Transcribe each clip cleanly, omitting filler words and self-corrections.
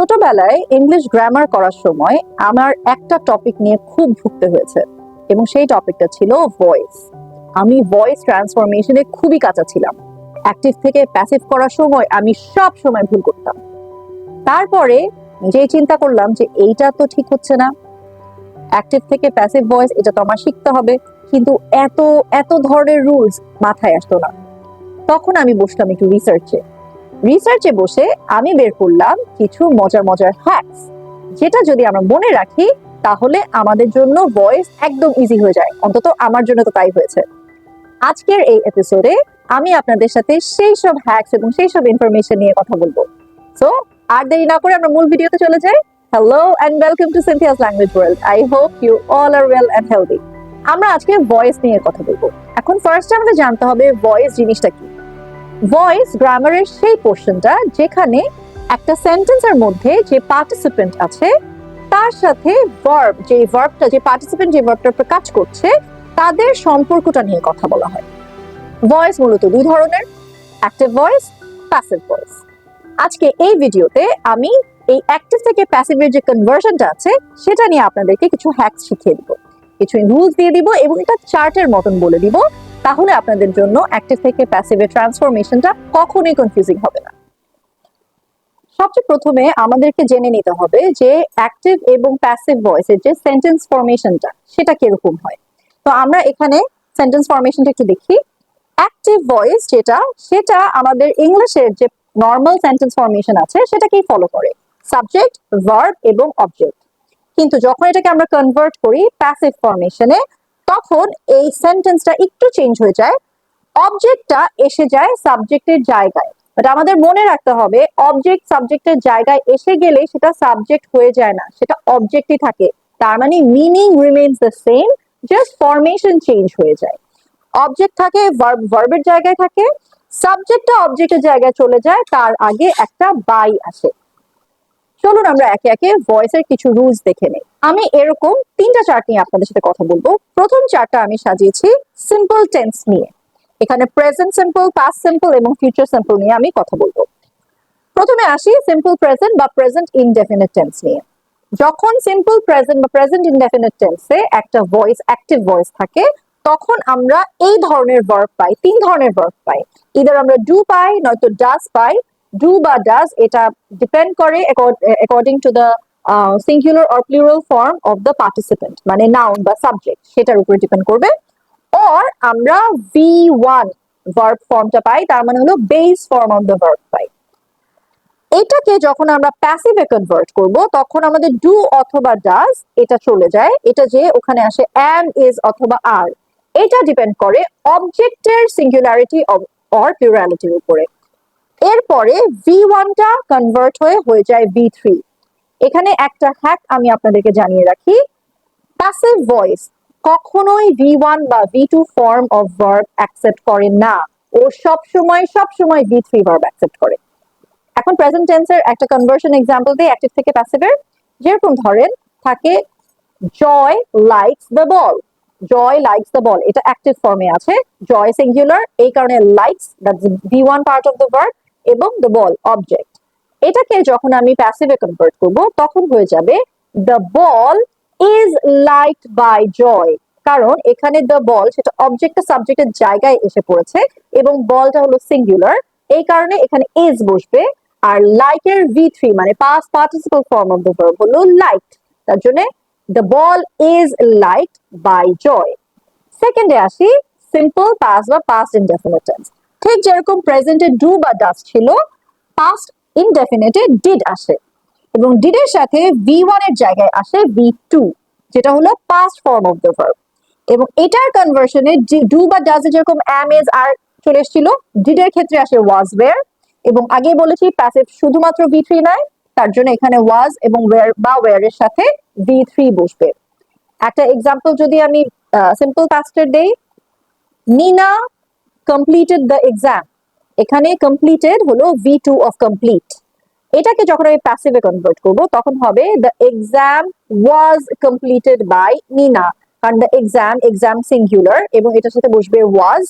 ছোটবেলায় English grammar করার সময় আমার একটা টপিক নিয়ে খুব ভুগতে হয়েছে এবং সেই টপিকটা ছিল ভয়েস। আমি ভয়েস ট্রান্সফরমেশনে খুবই কাঁচা ছিলাম। অ্যাক্টিভ থেকে প্যাসিভ করার সময় আমি সব সময় ভুল করতাম। তারপরে নিজেই চিন্তা করলাম যে এইটা তো ঠিক হচ্ছে না, অ্যাক্টিভ থেকে প্যাসিভ ভয়েস এটা তো আমার শিখতে হবে, কিন্তু এত এত ধরনের রুলস মাথায় আসতো না। তখন আমি বসলাম একটু রিসার্চে বসে আমি বের করলাম কিছু মজার মজার হ্যাকস, যেটা যদি আমরা মনে রাখি তাহলে আমাদের জন্য ভয়েস একদম ইজি হয়ে যায়। অন্তত আমার জন্য তো তাই হয়েছে। আজকের এই এপিসোডে আমি আপনাদের সাথে সেই সব হ্যাকস এবং সেই সব ইনফরমেশন নিয়ে কথা বলবো। সো আর দেরি না করে আমরা মূল ভিডিওতে চলে যাই। Hello and welcome to Cynthia's language world. I hope you all are well and healthy. আমরা আজকে ভয়েস নিয়ে কথা বলবো। এখন ফার্স্টে আমাদের জানতে হবে ভয়েস জিনিসটা কি। ভয়েস গ্রামারের সেই পোর্শনটা যেখানে একটা সেন্টেন্সের মধ্যে যে পার্টিসিপেন্ট আছে তার সাথে ভার্ব, যে ভার্বটা, যে পার্টিসিপেন্ট যে ভার্বটার উপর কাজ করছে তাদের সম্পর্কটা নিয়ে কথা বলা হয়। ভয়েস মূলত দুই ধরনের, অ্যাক্টিভ ভয়েস, প্যাসিভ ভয়েস। আজকে এই ভিডিওতে আমি এই অ্যাক্টিভ থেকে প্যাসিভের যে কনভার্সনটা আছে সেটা নিয়ে আপনাদেরকে কিছু হ্যাকস শিখিয়ে দিব, কিছু রুলস দিয়ে দিব এবং এটা চার্টের মতন বলে দিব। তাহলে আপনাদের জন্য অ্যাক্টিভ থেকে প্যাসিভের ট্রান্সফরমেশনটা কখনোই কনফিউজিং হবে না। সবচেয়ে প্রথমে আমাদেরকে জেনে নিতে হবে যে অ্যাক্টিভ এবং প্যাসিভ ভয়েসের যে সেন্টেন্স ফরমেশনটা সেটা কিরকম হয়। তো আমরা এখানে সেন্টেন্স ফরমেশনটা একটু দেখি। অ্যাক্টিভ ভয়েস যেটা, সেটা আমাদের ইংলিশের যে নর্মাল সেন্টেন্স ফরমেশন আছে সেটাকেই ফলো করে, সাবজেক্ট, ভার্ব এবং অবজেক্ট। কিন্তু যখন এটাকে আমরা কনভার্ট করি প্যাসিভ ফরমেশনে, তখন এই সেন্টেন্সটা একটু চেঞ্জ হয়ে যায়, অবজেক্টটা এসে যায় সাবজেক্টের জায়গায়। বাট আমাদের মনে রাখতে হবে অবজেক্ট সাবজেক্টের জায়গায় এসে গেলে সেটা সাবজেক্ট হয়ে যায় না, সেটা অবজেক্টই থাকে। তার মানে meaning remains the same, just formation change হয়ে যায়। অবজেক্ট থাকে, ভার্বের জায়গায় থাকে, সাবজেক্টটা অবজেক্টের জায়গায় চলে যায়, তার আগে একটা বাই আসে। চলুন আমরা একে একে ভয়েসের কিছু রুলস দেখে নেই। আমি এরকম তিনটা চার্ট নিয়ে আপনাদের সাথে কথা বলবো। প্রথম চার্টটা আমি সাজিয়েছি সিম্পল টেন্স নিয়ে। এখানে প্রেজেন্ট সিম্পল, পাস্ট সিম্পল এবং ফিউচার সিম্পল নিয়ে আমি কথা বলবো। প্রথমে আসি সিম্পল প্রেজেন্ট বা প্রেজেন্ট ইনডেফিনিট টেন্স নিয়ে। যখন সিম্পল প্রেজেন্ট বা প্রেজেন্ট ইনডেফিনিট টেন্সে একটা ভয়েস, অ্যাক্টিভ ভয়েস থাকে, তখন আমরা এই ধরনের ভার্ব পাই, তিন ধরনের ভার্ব পাই। ইদার আমরা ডু পাই, নয়তো ডাজ পাই। ডু বা ডাজ এটা ডিপেন্ড করে according to the singular or plural form of the participant, মানে নাউন বা সাবজেক্ট, সেটার উপরে ডিপেন্ড করবে। অর আমরা V1 ভার্ব ফর্মটা পাই, তার মানে হলো base form of the verb পাই। এটাকে যখন আমরা প্যাসিভে কনভার্ট করব তখন আমাদের ডু অথবা ডাজ এটা চলে যায়, এটা যে ওখানে আসে অ্যাম, ইজ অথবা আর। এটা ডিপেন্ড করে অবজেক্টের সিঙ্গুলারিটি অর প্লুরালিটির উপরে। এরপরে V1টা কনভার্ট হয়ে যায় V3। এখানে একটা হ্যাক আমি আপনাদেরকে জানিয়ে রাখি, প্যাসিভ ভয়েস কখনোই V1 বা V2 form of verb accept করে না, ও সবসময় V3 ভার্ব অ্যাকসেপ্ট করে। এখন প্রেজেন্ট টেন্সের একটা কনভার্সন এক্সাম্পল দিই অ্যাক্টিভ থেকে প্যাসিভের। যেরকম ধরেন থাকে Joy likes the ball. Joy likes the ball এটা অ্যাক্টিভ ফর্মে আছে, জয় সিঙ্গুলার, এই কারণে likes that's V1 part of the verb এবং দ্য বল অবজেক্ট। এটাকে যখন আমি প্যাসিভে কনভার্ট করব তখন হয়ে যাবে the ball is liked by Joy. কারণ এখানে দ্য বল সেটা অবজেক্টটা সাবজেক্টের জায়গায় এসে পড়েছে এবং বলটা হলো সিঙ্গুলার, এই কারণে এখানে ইজ বসবে। আর লাইকের V3 মানে past participle form of the verb হলো লাইকড, তার জন্য the ball is liked by Joy. সেকেন্ডে আসি সিম্পল পাস্ট বা পাস্ট ইনডেফিনিট টেন্স। ঠিক যেরকম প্রেজেন্টে ডু বা ডাজ ছিল, পাস্ট ইনডেফিনিটে ডিড আসে এবং ডিডের সাথে V1 এর জায়গায় আসে V2, যেটা হলো past form of the verb. এবং এটার কনভার্সনে ডু বা ডাজে যেরকম অ্যাম, ইজ, আর চলে এসেছিল, ডিডের ক্ষেত্রে আসে ওয়াজ, ওয়্যার। এবং আগেই বলেছি প্যাসিভ শুধুমাত্র V3 নয়, তার জন্য এখানে ওয়াজ এবং ওয়্যার বা ওয়্যার এর সাথে V3 বসবে। একটা এক্সাম্পল যদি আমি সিম্পল পাস্টের দেই, নিনা কমপ্লিটেড দ্য এক্সাম। এখানে কমপ্লিটেড হলো V2 অফ কমপ্লিট। এটাকে যখন আমি প্যাসিভে কনভার্ট করব তখন হবে the exam was completed by Nina, কারণ দ্য এক্সাম সিঙ্গুলার এবং এটার সাথে বসবে ওয়াজ,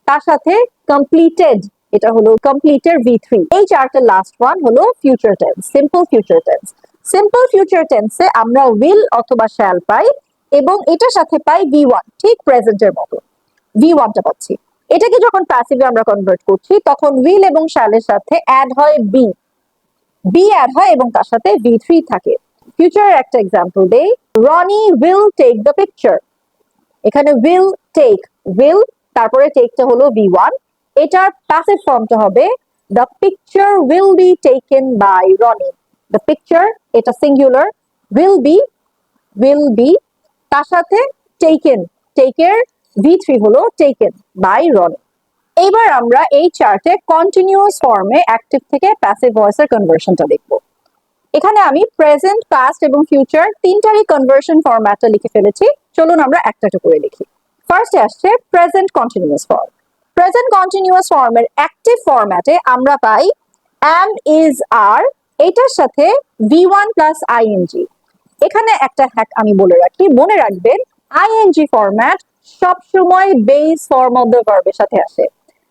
তার সাথে কমপ্লিটেড এটা হলো কমপ্লিটের V3। এই চারটার লাস্ট ওয়ান হলো future tense, simple future tense. Simple future টেন্সে আমরা উইল অথবা শ্যাল পাই এবং এটার সাথে পাই V1, ঠিক প্রেজেন্টের মতো V1টা পাচ্ছি। এটাকে যখন প্যাসিভে আমরা কনভার্ট করছি তখন উইল এবং শ্যালের সাথে অ্যাড হয় বি অ্যাড হয় এবং তার সাথে V3 থাকে। ফিউচারের একটা এক্সাম্পল দেই, Roni will take the picture. এখানে উইল টেক, উইল তারপরে টেকটা হলো V1, এটার প্যাসিভ ফর্মটা হবে the picture will be taken by Roni. The picture এটা সিঙ্গুলার, উইল বি তার সাথে টেকেন, টেকের V3 হলো টেকেন বাই রনি। এইবার আমরা এই চার্টে কন্টিনিউয়াস ফর্মে অ্যাক্টিভ থেকে প্যাসিভ ভয়েসের কনভার্সনটা দেখব। এখানে আমি প্রেজেন্ট, পাস্ট এবং ফিউচার তিনটারই কনভার্সন ফরম্যাটটা লিখে ফেলেছি। চলুন আমরা একটা একটা করে লিখি। ফার্স্টে আসছে present continuous form. Present continuous ফর্মের অ্যাক্টিভ ফরম্যাটে আমরা পাই am, is, are, এটার সাথে V1 প্লাস ing। এখানে একটা হ্যাক আমি বলে রাখি, মনে রাখবেন ing ফরম্যাট সবসময় বেস ফর্ম অফ দ্য ভার্বের সাথে আসে।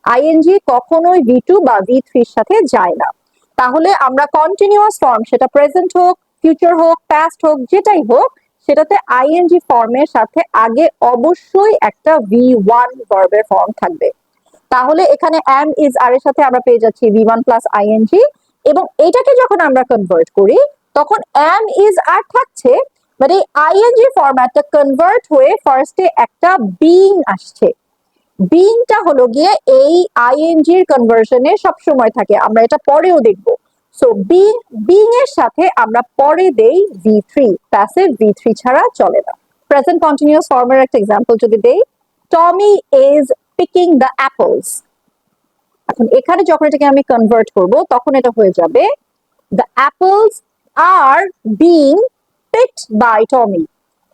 ing কখনোই V2 বা V3 এর সাথে যায় না। তাহলে আমরা কন্টিনিউয়াস ফর্ম, সেটা প্রেজেন্ট হোক, ফিউচার হোক, পাস্ট হোক, যেটাই হোক, সেটাতে ing ফর্মের সাথে আগে অবশ্যই একটা V1 ভার্বের ফর্ম থাকবে। তাহলে এখানে am, is, are এর সাথে আমরা পেয়ে যাচ্ছি V1 প্লাস ing এবং এটাকে যখন আমরা কনভার্ট করি তখন am, is, are থাকছে, বাট এই ing ফরম্যাটটা কনভার্ট হয়ে ফার্স্টে একটা বিং আসছে। বিংটা হলো গিয়ে এই ing এর কনভার্সনে সবসময় থাকে, আমরা এটা পরেও দেখব। সো বিং এর সাথে আমরা পরে দেই V3, প্যাসিভ V3 ছাড়া চলে না। প্রেজেন্ট কন্টিনিউয়াস ফর্মের একটা এক্সাম্পল যদি দেই, টমি ইজ পিকিং দ্য অ্যাপলস। এখন এখানে যখন এটাকে আমি কনভার্ট করব তখন এটা হয়ে যাবে the apples are being picked by Tommy.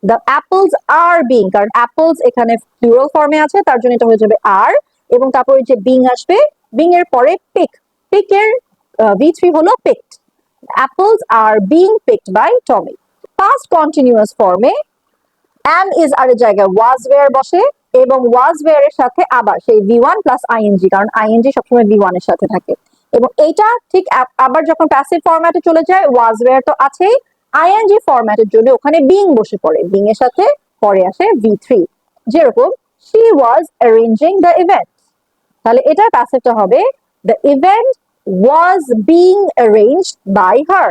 The apples are being, কারণ অ্যাপলস এখানে প্লুরাল ফর্মে আছে তার জন্য এটা হয়ে যাবে আর, এবং তারপরে যে বিং আসবে, বিং এর পরে পিকের V3 হলো picked. Apples are being picked by Tommy. Past continuous ফর্মে am, is, are এর জায়গায় was, were বসে এবং was, were এর সাথে আবার সেই V1 প্লাস ing, কারণ ing সবসময় V1 এর সাথে থাকে। এবং এইটা ঠিক আবার যখন প্যাসিভ ফরম্যাটে চলে যায়, was, were তো আছেই, ing ফরম্যাটের জন্য ওখানে being বসে পড়ে, being এর সাথে পরে আসে V3। যেরকম she was arranging the event, তাহলে এটার প্যাসিভটা হবে the event was being arranged by her।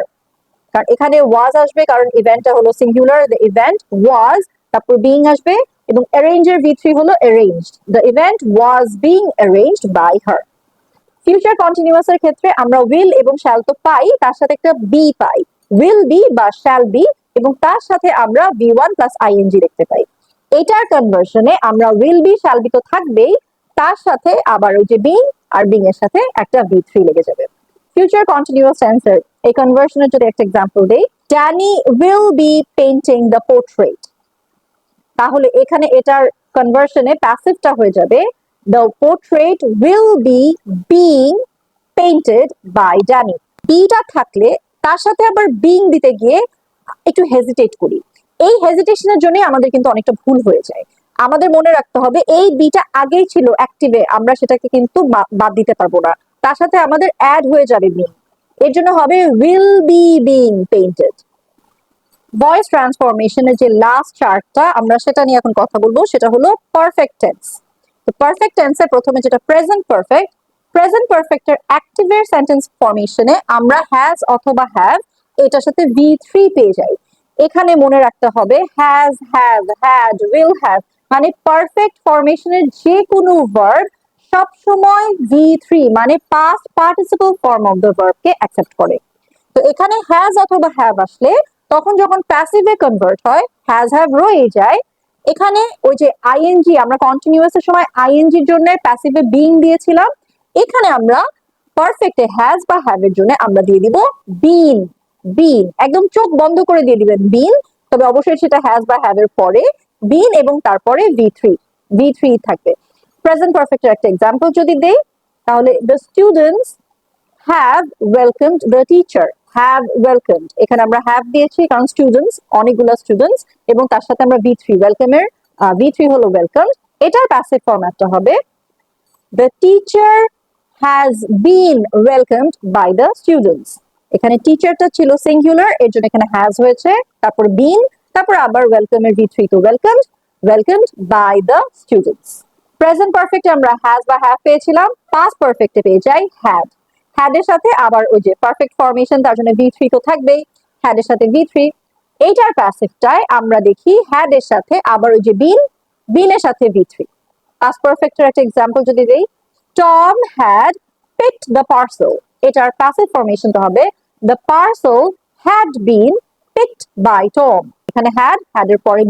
কারণ এখানে was আসবে কারণ ইভেন্টটা হলো সিঙ্গুলার, the event was, তারপর being আসবে এবং arrange এর V3 হলো arranged, the event was being arranged by her। Future continuous এর ক্ষেত্রে আমরা will এবং shall তো পাই, তার সাথে একটা be পাই, will be বা shall be, এবং তার সাথে আমরা V1 প্লাস ing দেখতে পাই। এটার কনভার্সনে আমরা will be shall be তো থাকবেই, তার সাথে আবার ওই যে being আর being এর সাথে একটা V3 লেগে যাবে। ফিউচার কন্টিনিউয়াস টেন্সের এই কনভার্সনের যদি একটা এক্সাম্পল দেই, Danny will be painting the portrait. তাহলে এখানে এটার কনভার্সনে প্যাসিভটা হয়ে যাবে the portrait will be being painted by Danny. বিটা থাকলে তার সাথে আবার বিং দিতে গিয়ে একটু হেজিটেট করি, এই হেজিটেশনের জন্য আমাদের কিন্তু অনেকটা ভুল হয়ে যায়। আমাদের মনে রাখতে হবে এই বিটা আগেই ছিল অ্যাক্টিভে, আমরা সেটাকে কিন্তু বাদ দিতে পারবো না, তার সাথে আমাদের অ্যাড হয়ে যাবে বিং, এর জন্য হবে will be being painted. Voice ট্রান্সফরমেশনের যে লাস্ট চার্টটা আমরা সেটা নিয়ে এখন কথা বলবো, সেটা হলো পারফেক্ট টেন্স। তো পারফেক্ট টেন্সের প্রথমে যেটা প্রেজেন্ট পারফেক্ট, প্রেজেন্ট পারফেক্টের অ্যাক্টিভের সেন্টেন্স ফরমেশনে আমরা হ্যাজ অথবা হ্যাভ এটার সাথে V3 পেয়ে যাই। এখানে মনে রাখতে হবে has, have, had, will have, মানে পারফেক্ট ফরমেশনের যে কোনো ভার্ব সবসময় V3 মানে past participle form of the ভার্বকে অ্যাকসেপ্ট করে। তো এখানে হ্যাজ অথবা হ্যাভ আসলে তখন যখন প্যাসিভে কনভার্ট হয় হ্যাজ হ্যাভ রয়ে যায়। এখানে ওই যে আইএনজি, আমরা কন্টিনিউয়াস এর সময় আইএনজির জন্য প্যাসিভে বিং দিয়েছিলাম, এখানে আমরা পারফেক্টে হ্যাজ বা হ্যাভ এর জন্য আমরা দিয়ে দিব বিন। বিন একদম চোখ বন্ধ করে দিয়ে দিবেন বিন, তবে অবশ্যই সেটা হ্যাজ বা হ্যাভ এর পরে বিন এবং তারপরে V3 থাকবে। প্রেজেন্ট পারফেক্টের একটা এক্সাম্পল যদি দেই তাহলে the students have welcomed the teacher, have welcomed, এখানে আমরা have দিয়েছি কারণ স্টুডেন্টস অনেকগুলো স্টুডেন্টস এবং তার সাথে আমরা V3 ওয়েলকাম এর V3 হলো ওয়েলকাম। এটার প্যাসিভ ফরম্যাটটা হবে the teacher has been welcomed by the students. এখানে টিচারটা ছিল সিঙ্গুলার, এর জন্য এখানে হ্যাজ হয়েছে, তারপর বিন, তারপর আবার ওয়েলকাম এর V3 তো welcomed by the students. Present পারফেক্টে আমরা হ্যাজ বা হ্যাভ পেয়েছিলাম, পাস্ট পারফেক্টে পেয়ে যাই হ্যাড। হ্যাড এর সাথে আবার ওই যে পারফেক্ট ফরমেশন, তার জন্য V3 তো থাকবেই, হ্যাড এর সাথে V3। এইটার প্যাসিভটায় আমরা দেখি হ্যাড এর সাথে আবার ওই যে বিন এর সাথে V3। পাস্ট পারফেক্টের একটা এক্সাম্পল যদি দেই, Tom had picked the parcel, এটার প্যাসিভ ফরমেশনটা হবে the parcel had been picked by Tom। এখানে had এর পরে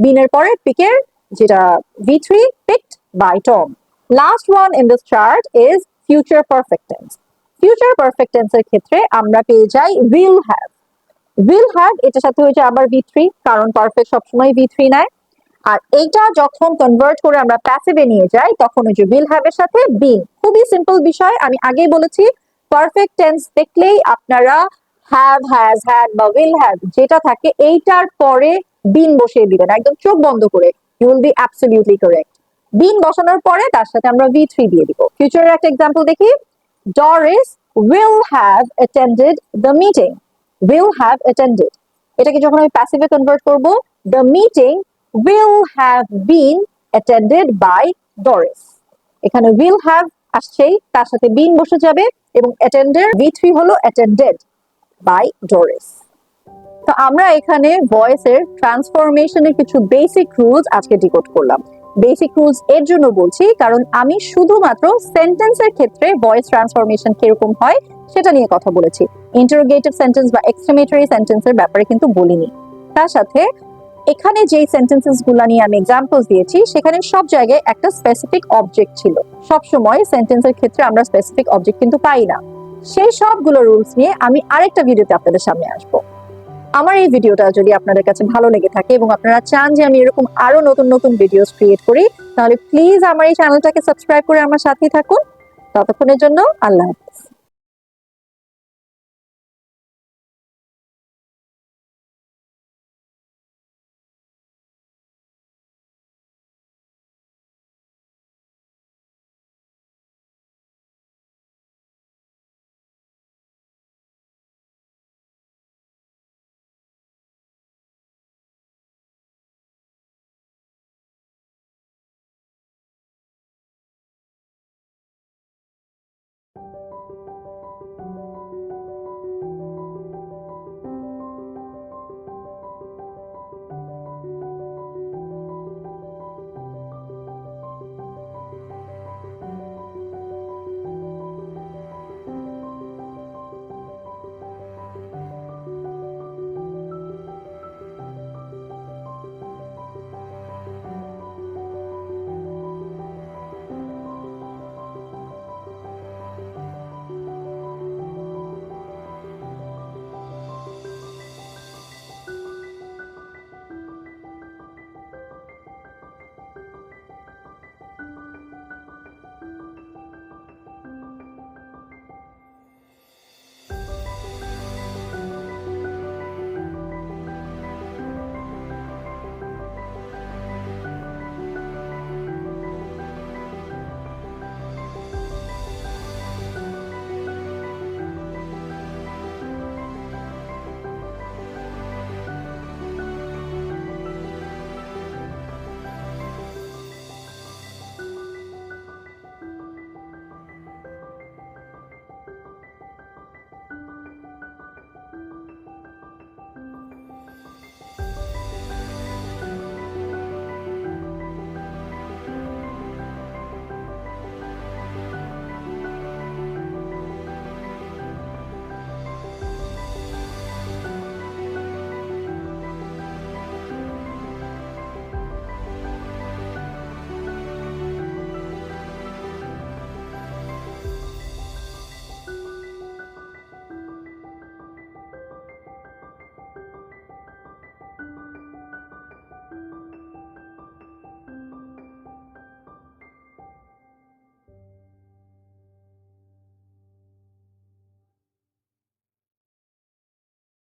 বিন এর পরে pick এর যেটা V3 picked by Tom। Last one in this chart is future perfect tense। future perfect tense এর ক্ষেত্রে আমরা পেয়ে যাই will have এটার সাথে হয়েছে আবার V3, কারণ পারফেক্ট সবসময় V3 নেয়। আর এইটা যখন কনভার্ট করে আমরা প্যাসিভে নিয়ে যাই তখন ওই যে will have এর সাথে বিন। খুবই সিম্পল বিষয়, আমি আগেই বলেছি পারফেক্ট টেন্স দেখলেই আপনারা হ্যাভ, হ্যাজ, হ্যাড বা will have যেটা থাকে এইটার পরে বিন বসিয়ে দিবেন একদম চোখ বন্ধ করে, you will be absolutely correct. Been বসানোর পরে তার সাথে আমরা V3 দিয়ে দিব। ফিউচারের একটা এক্সাম্পল দেখি, Doris will have attended the meeting। will have attended, এটাকে যখন আমি প্যাসিভে কনভার্ট করব, the meeting will have been attended by Doris। এখানে will have আসছেই, তার সাথে been বসে যাবে এবং attended V3 হলো attended by Doris। তো আমরা এখানে ভয়েসের ট্রান্সফরমেশনের কিছু বেসিক রুলস আজকে ডিকোড করলাম। বেসিক রুলস এর জন্য বলছি কারণ আমি শুধুমাত্র সেন্টেন্সের ক্ষেত্রে ভয়েস ট্রান্সফরমেশন কিরকম হয় সেটা নিয়ে কথা বলেছি, ইন্টারোগেটিভ সেন্টেন্স বা এক্সক্লেমেটরি সেন্টেন্সের ব্যাপারে কিন্তু বলিনি। তার সাথে এখানে যে সেন্টেন্সেস গুলা নিয়ে আমি এক্সাম্পলস দিয়েছি সেখানে সব জায়গায় একটা স্পেসিফিক অবজেক্ট ছিল। সব সময় সেন্টেন্সের ক্ষেত্রে আমরা স্পেসিফিক অবজেক্ট কিন্তু পাই না। সেই সবগুলো রুলস নিয়ে আমি আরেকটা ভিডিওতে আপনাদের সামনে আসবো। আমার এই ভিডিওটা যদি আপনাদের কাছে ভালো লেগে থাকে এবং আপনারা চান যে আমি এরকম আরো নতুন নতুন ভিডিওস ক্রিয়েট করি, তাহলে প্লিজ আমার এই চ্যানেলটাকে সাবস্ক্রাইব করে আমার সাথেই থাকুন। ততক্ষণের জন্য আল্লাহ হাফেজ।